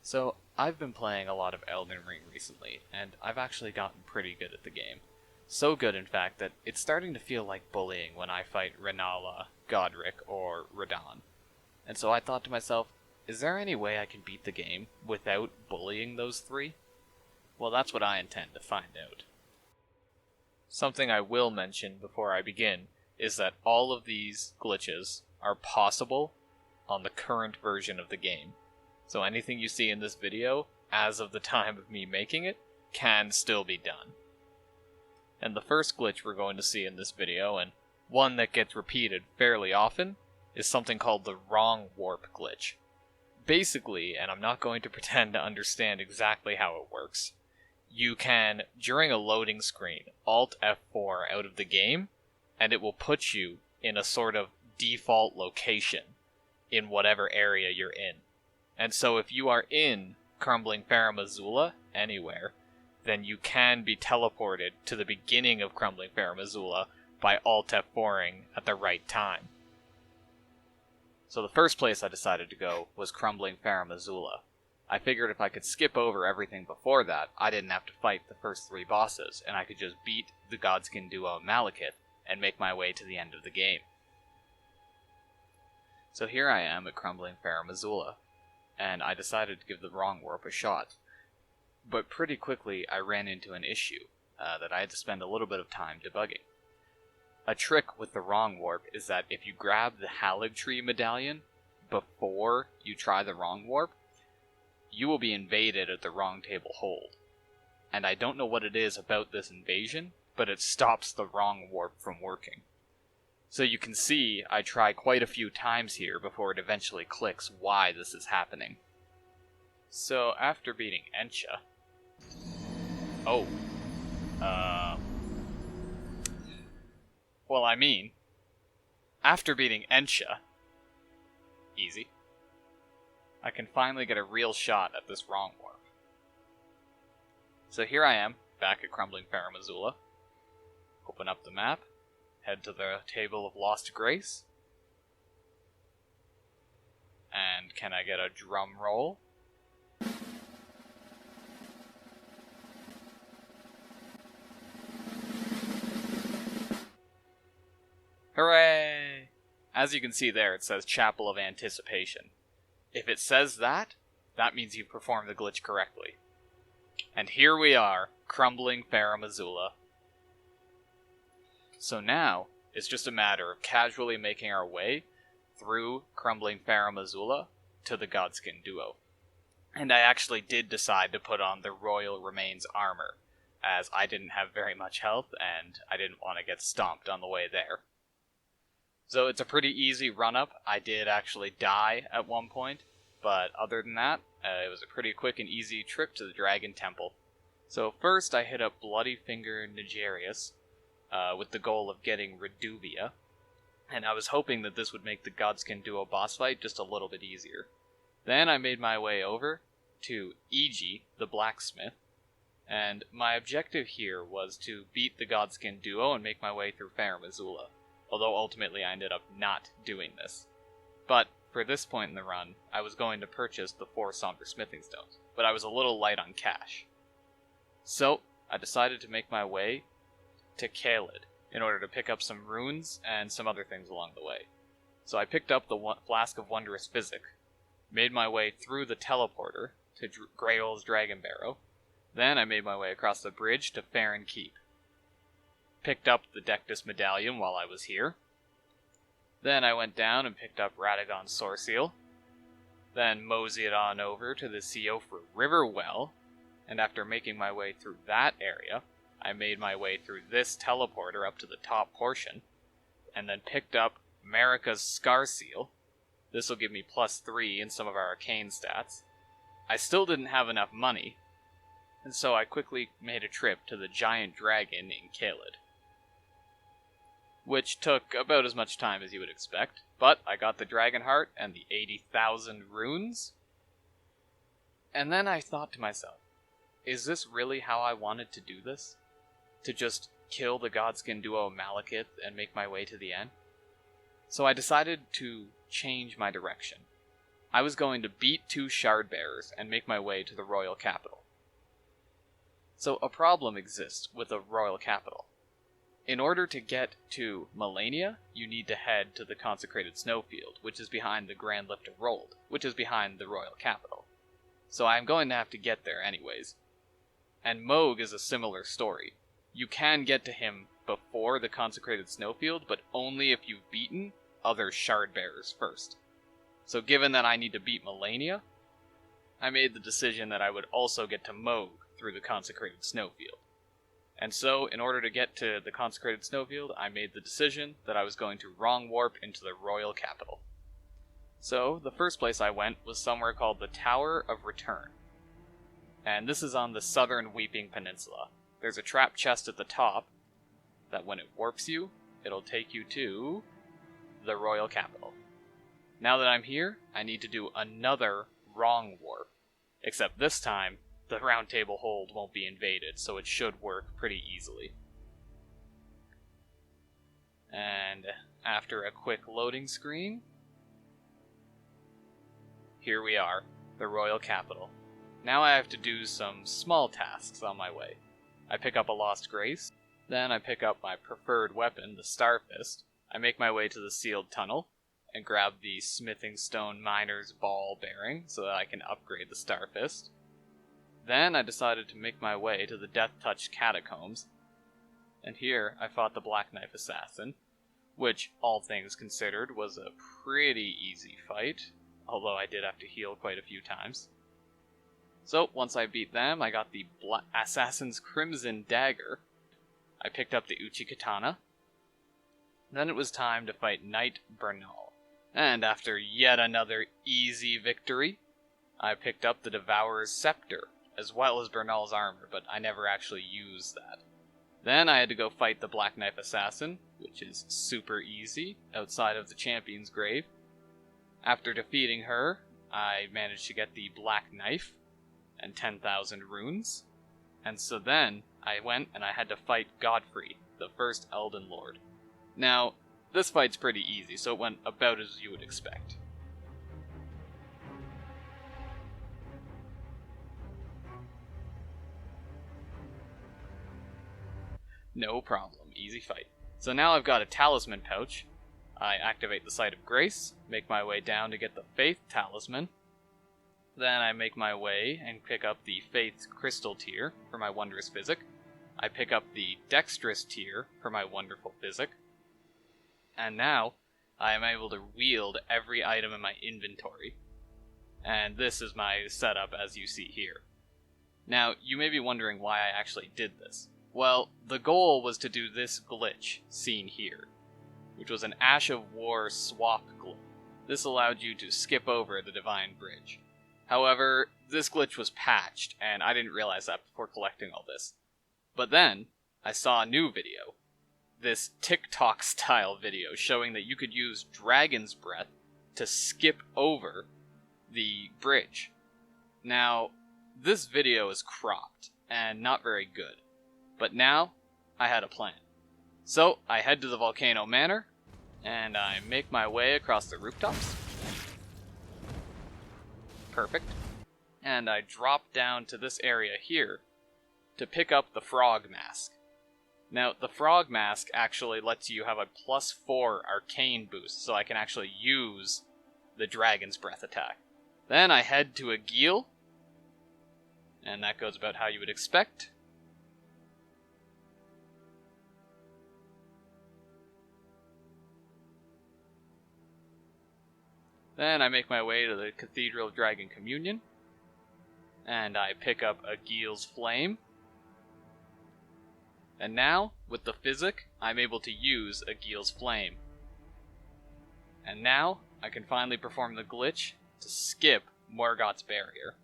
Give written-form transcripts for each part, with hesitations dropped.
So, I've been playing a lot of Elden Ring recently, and I've actually gotten pretty good at the game. So good, in fact, that it's starting to feel like bullying when I fight Renala, Godric, or Radahn. And so I thought to myself, is there any way I can beat the game without bullying those three? Well, that's what I intend to find out. Something I will mention before I begin is that all of these glitches are possible on the current version of the game. So anything you see in this video, as of the time of me making it, can still be done. And the first glitch we're going to see in this video, and one that gets repeated fairly often, is something called the wrong warp glitch. Basically, and I'm not going to pretend to understand exactly how it works, you can, during a loading screen, Alt F4 out of the game, and it will put you in a sort of default location in whatever area you're in. And so if you are in Crumbling Farum Azula, anywhere, then you can be teleported to the beginning of Crumbling Farum Azula by Alt F4ing at the right time. So the first place I decided to go was Crumbling Farum Azula. I figured if I could skip over everything before that, I didn't have to fight the first three bosses, and I could just beat the Godskin duo Malekith and make my way to the end of the game. So here I am at Crumbling Farum Azula, and I decided to give the wrong warp a shot. But pretty quickly I ran into an issue that I had to spend a little bit of time debugging. A trick with the wrong warp is that if you grab the Haligtree medallion before you try the wrong warp, you will be invaded at the wrong table hold. And I don't know what it is about this invasion, but it stops the wrong warp from working. So you can see I try quite a few times here before it eventually clicks why this is happening. So after beating Encha... After beating Encha... Easy. I can finally get a real shot at this wrong warp. So here I am, back at Crumbling Farum Azula. Open up the map, head to the Table of Lost Grace. And can I get a drum roll? Hooray! As you can see there, it says Chapel of Anticipation. If it says that, that means you performed the glitch correctly. And here we are, Crumbling Farum Azula. So now, it's just a matter of casually making our way through Crumbling Farum Azula to the Godskin duo. And I actually did decide to put on the Royal Remains armor, as I didn't have very much health, and I didn't want to get stomped on the way there. So it's a pretty easy run-up. I did actually die at one point, but other than that, it was a pretty quick and easy trip to the Dragon Temple. So first I hit up Bloody Finger Nigerius, with the goal of getting Reduvia, and I was hoping that this would make the Godskin duo boss fight just a little bit easier. Then I made my way over to Iji, the blacksmith, and my objective here was to beat the Godskin duo and make my way through Farum Azula. Although ultimately I ended up not doing this. But for this point in the run, I was going to purchase the 4 Somber Smithing Stones, but I was a little light on cash. So, I decided to make my way to Caelid in order to pick up some runes and some other things along the way. So I picked up the Flask of Wondrous Physic, made my way through the teleporter to Grail's Dragon Barrow, then I made my way across the bridge to Farron Keep. Picked up the Dectus Medallion while I was here. Then I went down and picked up Radagon's Soreseal. Then moseyed on over to the Siofra River Well, and after making my way through that area, I made my way through this teleporter up to the top portion, and then picked up Marika's Scarseal. This will give me +3 in some of our arcane stats. I still didn't have enough money, and so I quickly made a trip to the Giant Dragon in Caelid, which took about as much time as you would expect, but I got the Dragon Heart and the 80,000 runes. And then I thought to myself, is this really how I wanted to do this? To just kill the Godskin duo Malekith and make my way to the end? So I decided to change my direction. I was going to beat 2 shard bearers and make my way to the royal capital. So a problem exists with the royal capital. In order to get to Melania, you need to head to the consecrated snowfield, which is behind the Grand Lift of Rold, which is behind the royal capital. So I'm going to have to get there anyways. And Moog is a similar story. You can get to him before the consecrated snowfield, but only if you've beaten other shard bearers first. So given that I need to beat Melania, I made the decision that I would also get to Moog through the consecrated snowfield. And so, in order to get to the consecrated snowfield, I made the decision that I was going to wrong warp into the royal capital. So, the first place I went was somewhere called the Tower of Return. And this is on the southern Weeping Peninsula. There's a trap chest at the top that when it warps you, it'll take you to the royal capital. Now that I'm here, I need to do another wrong warp. Except this time, the round table hold won't be invaded, so it should work pretty easily. And after a quick loading screen, here we are, the royal capital. Now I have to do some small tasks on my way. I pick up a Lost Grace, then I pick up my preferred weapon, the Starfist. I make my way to the sealed tunnel, and grab the smithing stone miner's ball bearing so that I can upgrade the Starfist. Then I decided to make my way to the Death Touch catacombs, and here I fought the Black Knife Assassin, which, all things considered, was a pretty easy fight, although I did have to heal quite a few times. So, once I beat them, I got the Assassin's Crimson Dagger. I picked up the Uchi Katana. Then it was time to fight Knight Bernal. And after yet another easy victory, I picked up the Devourer's Scepter, as well as Bernal's armor, but I never actually used that. Then I had to go fight the Black Knife Assassin, which is super easy, outside of the Champion's Grave. After defeating her, I managed to get the Black Knife and 10,000 runes. And so then, I went and I had to fight Godfrey, the first Elden Lord. Now, this fight's pretty easy, so it went about as you would expect. No problem, easy fight. So now I've got a talisman pouch. I activate the Sight of Grace, make my way down to get the Faith Talisman. Then I make my way and pick up the Faith Crystal Tier for my Wondrous Physic. I pick up the Dexterous Tier for my Wonderful Physic. And now, I am able to wield every item in my inventory. And this is my setup as you see here. Now, you may be wondering why I actually did this. Well, the goal was to do this glitch seen here, which was an Ash of War swap glitch. This allowed you to skip over the Divine Bridge. However, this glitch was patched, and I didn't realize that before collecting all this. But then, I saw a new video. This TikTok-style video showing that you could use Dragon's Breath to skip over the bridge. Now, this video is cropped, and not very good. But now, I had a plan. So, I head to the Volcano Manor, and I make my way across the rooftops. Perfect. And I drop down to this area here to pick up the Frog Mask. Now, the Frog Mask actually lets you have a +4 arcane boost, so I can actually use the Dragon's Breath attack. Then I head to a Geel, and that goes about how you would expect. Then I make my way to the Cathedral of Dragon Communion, and I pick up a Geel's Flame. And now, with the Physic, I'm able to use a Geel's Flame. And now, I can finally perform the glitch to skip Morgoth's Barrier.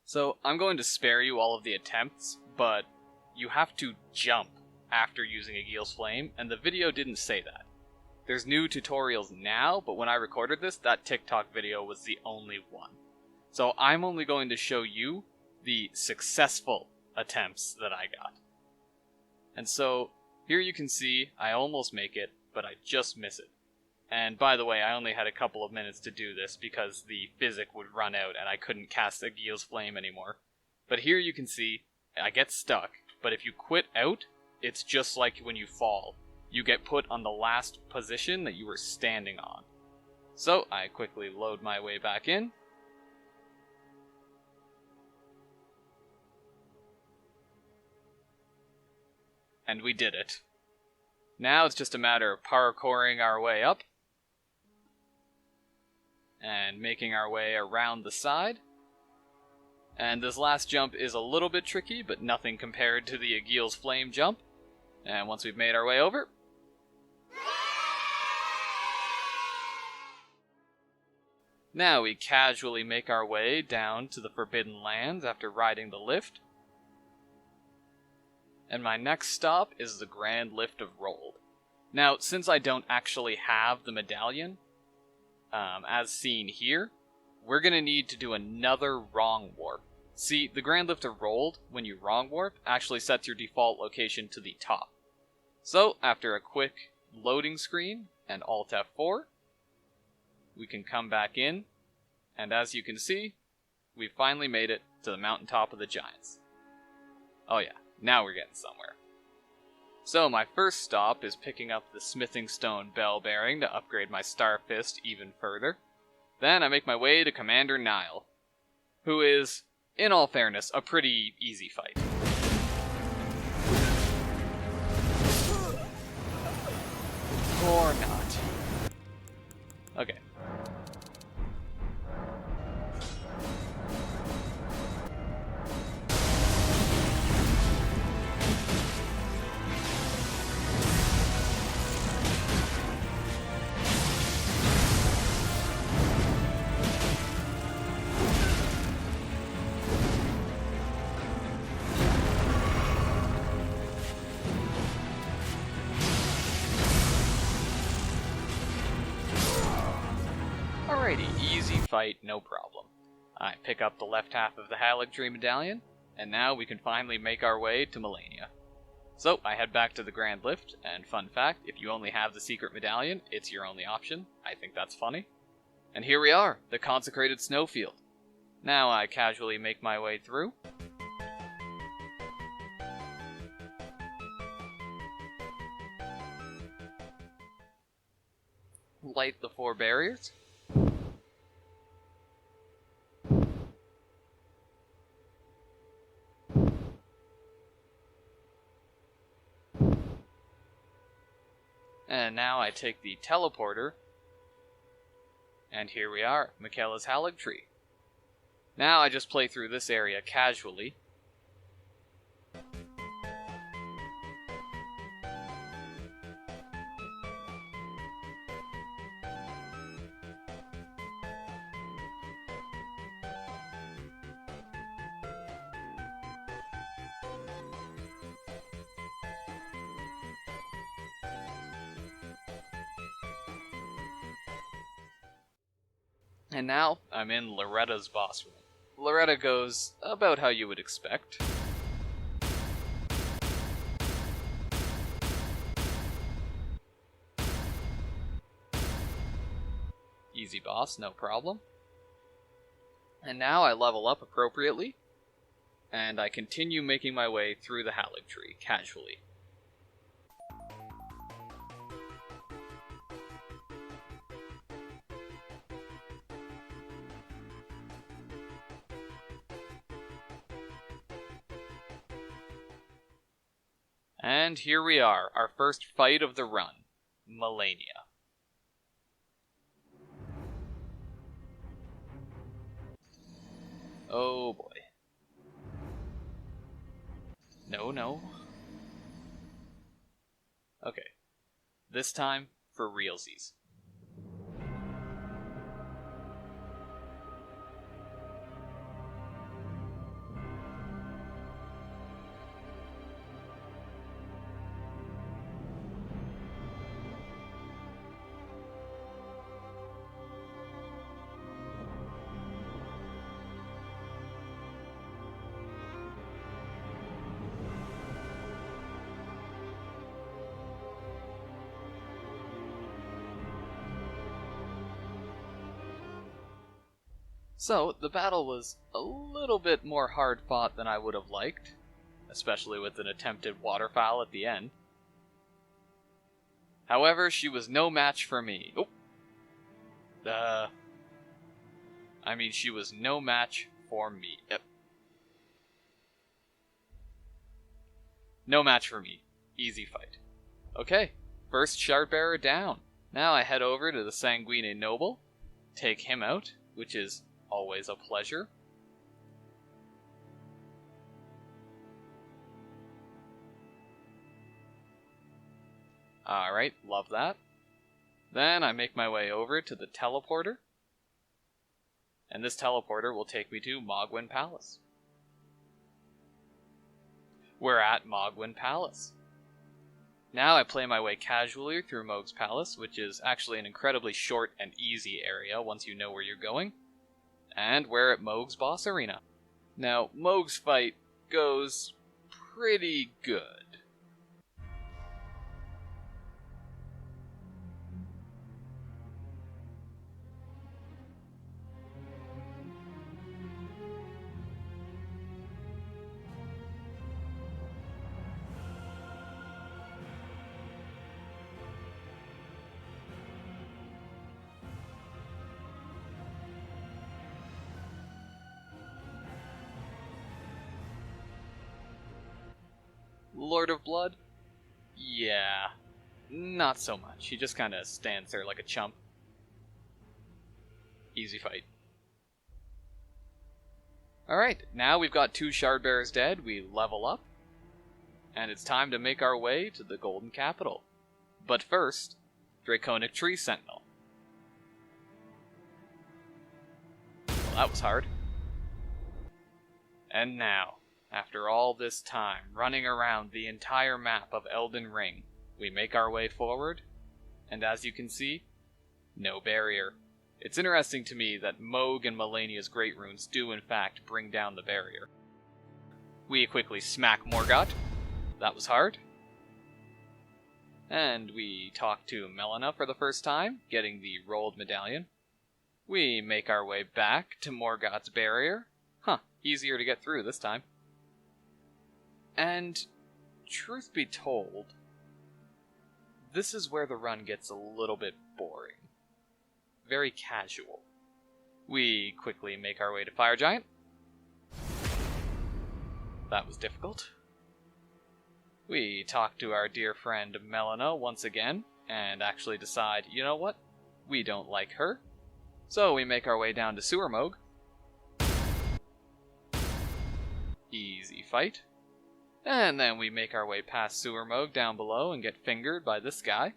So, I'm going to spare you all of the attempts, but you have to jump after using a Geel's Flame, and the video didn't say that. There's new tutorials now, but when I recorded this, that TikTok video was the only one. So I'm only going to show you the successful attempts that I got. And so, here you can see, I almost make it, but I just miss it. And by the way, I only had a couple of minutes to do this because the physic would run out and I couldn't cast Aegil's Flame anymore. But here you can see, I get stuck, but if you quit out, it's just like when you fall. You get put on the last position that you were standing on. So, I quickly load my way back in. And we did it. Now it's just a matter of parkouring our way up. And making our way around the side. And this last jump is a little bit tricky, but nothing compared to the Aegil's Flame jump. And once we've made our way over, now we casually make our way down to the Forbidden Lands after riding the lift. And my next stop is the Grand Lift of Rold. Now, since I don't actually have the medallion, as seen here, we're going to need to do another wrong warp. See, the Grand Lift of Rold, when you wrong warp, actually sets your default location to the top. So, after a quick loading screen and Alt F4, we can come back in, and as you can see, we finally made it to the mountaintop of the Giants. Oh yeah, now we're getting somewhere. So my first stop is picking up the Smithing Stone Bell Bearing to upgrade my Star Fist even further. Then I make my way to Commander Nile, who is, in all fairness, a pretty easy fight. Or not. Okay. Alrighty, easy fight, no problem. I pick up the left half of the Haligtree Medallion, and now we can finally make our way to Melania. So, I head back to the Grand Lift, and fun fact, if you only have the secret medallion, it's your only option. I think that's funny. And here we are, the consecrated snowfield. Now I casually make my way through. Light the 4 barriers. And now I take the teleporter, and here we are, Michaela's Haligtree. Now I just play through this area casually. And now, I'm in Loretta's boss room. Loretta goes about how you would expect. Easy boss, no problem. And now I level up appropriately, and I continue making my way through the Haligtree, casually. And here we are, our first fight of the run, Melania. Oh boy. No. Okay. This time, for realsies. So, the battle was a little bit more hard-fought than I would have liked, especially with an attempted waterfowl at the end. However, she was no match for me. She was no match for me. Yep. No match for me. Easy fight. Okay, first Shardbearer down. Now I head over to the Sanguine Noble, take him out, which is always a pleasure. Alright, love that. Then I make my way over to the teleporter, and this teleporter will take me to Mogwyn Palace. We're at Mogwyn Palace. Now I play my way casually through Mohg's Palace, which is actually an incredibly short and easy area once you know where you're going. And we're at Mohg's boss arena. Now, Mohg's fight goes pretty good. Lord of Blood? Yeah, not so much. He just kind of stands there like a chump. Easy fight. Alright, now we've got 2 Shardbearers dead, we level up, and it's time to make our way to the Golden Capital. But first, Draconic Tree Sentinel. Well, that was hard. And now, after all this time running around the entire map of Elden Ring, we make our way forward, and as you can see, no barrier. It's interesting to me that Mohg and Malenia's Great Runes do in fact bring down the barrier. We quickly smack Morgott. That was hard. And we talk to Melina for the first time, getting the rolled medallion. We make our way back to Morgott's barrier. Easier to get through this time. And, truth be told, this is where the run gets a little bit boring. Very casual. We quickly make our way to Fire Giant. That was difficult. We talk to our dear friend Melina once again, and actually decide, you know what? We don't like her. So we make our way down to Sewer Mohg. Easy fight. And then we make our way past Sewer Mohg down below and get fingered by this guy.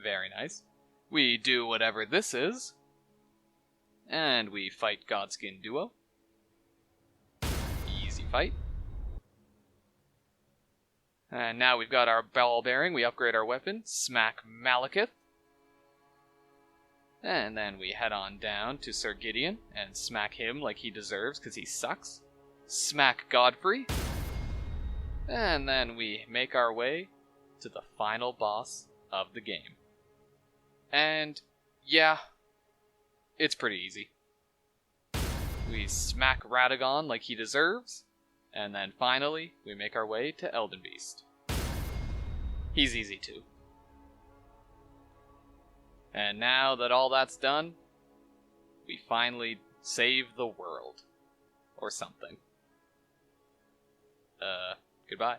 Very nice. We do whatever this is. And we fight Godskin Duo. Easy fight. And now we've got our ball bearing, we upgrade our weapon, smack Malekith. And then we head on down to Sir Gideon and smack him like he deserves because he sucks. Smack Godfrey. And then we make our way to the final boss of the game. And yeah, it's pretty easy. We smack Radagon like he deserves, and then finally we make our way to Elden Beast. He's easy too. And now that all that's done, we finally save the world. Or something. Goodbye.